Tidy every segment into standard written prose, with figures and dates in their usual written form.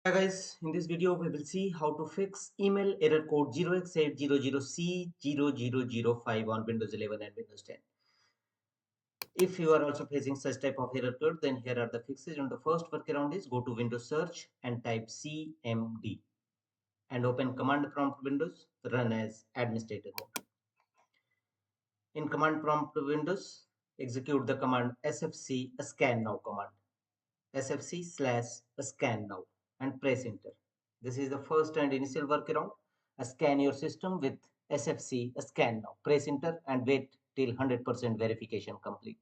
Hi guys, in this video we will see how to fix email error code 0x800c0005 on Windows 11 and Windows 10. If you are also facing such type of error code, then here are the fixes. And the first workaround is go to Windows search and type cmd and open command prompt Windows, run as administrator mode. In command prompt Windows, execute the command sfc scan now command. sfc/scan now and press enter. This is the first and initial workaround. Scan your system with sfc scan now. Press enter and wait till 100% verification complete.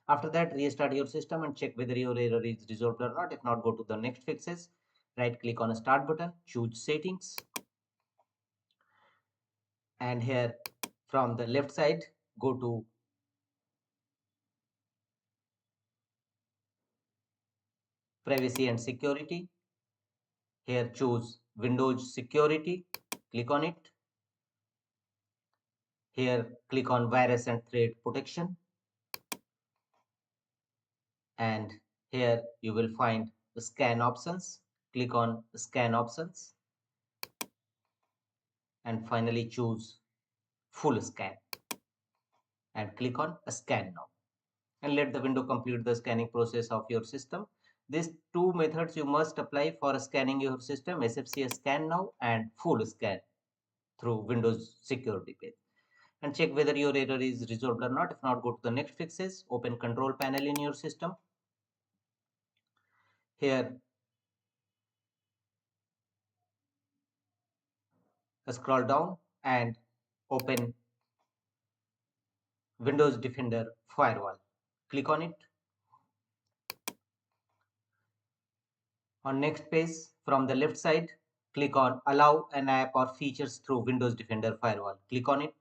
After that, restart your system and check whether your error is resolved or not. If not, go to the next fixes. Right click on a start button, choose settings, and here from the left side go to privacy and security. Here choose Windows security, click on it. Here click on virus and threat protection, and here you will find the scan options. Click on scan options and finally choose full scan and click on scan now and let the window complete the scanning process of your system. These two methods you must apply for scanning your system: sfc scan now and full scan through Windows security page, and check whether your error is resolved or not. If not, go to the next fixes. Open control panel in your system. Here scroll down and open Windows Defender Firewall. Click on it. On next page, from the left side, click on Allow an app or features through Windows Defender Firewall. Click on it.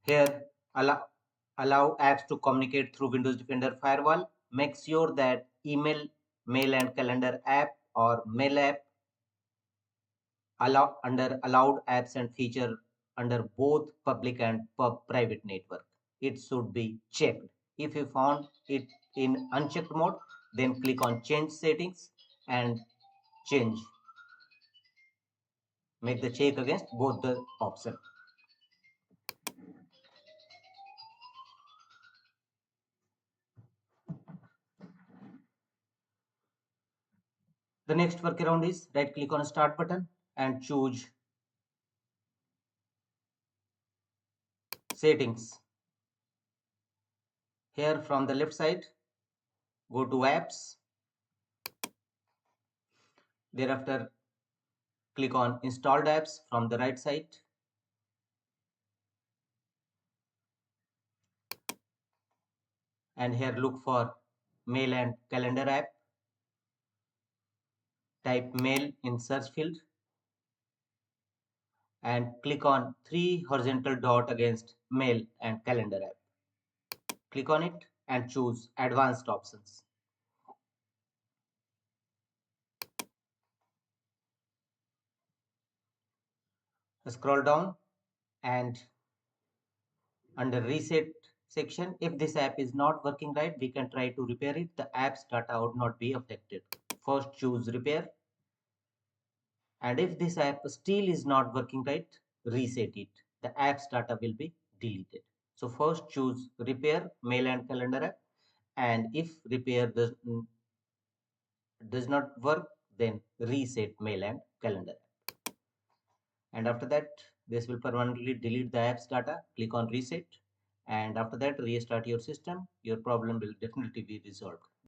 Here, allow apps to communicate through Windows Defender Firewall. Make sure that email, mail and calendar app or mail app under allowed apps and feature under both public and private network. It should be checked. If you found it in unchecked mode, then click on change settings and change. Make the check against both the option. The next workaround is right click on start button and choose settings. Here from the left side, go to apps. Thereafter, click on installed apps from the right side. And here look for mail and calendar app. Type mail in search field and click on three horizontal dot against mail and calendar app. Click on it and choose advanced options. Scroll down and under reset section, if this app is not working right, we can try to repair it. The app's data would not be affected. First choose repair, and if this app still is not working right, reset it. The app's data will be deleted. So first choose repair mail and calendar app, and if repair does not work, then reset mail and calendar app. And after that, this will permanently delete the app's data. Click on reset, and after that restart your system. Your problem will definitely be resolved.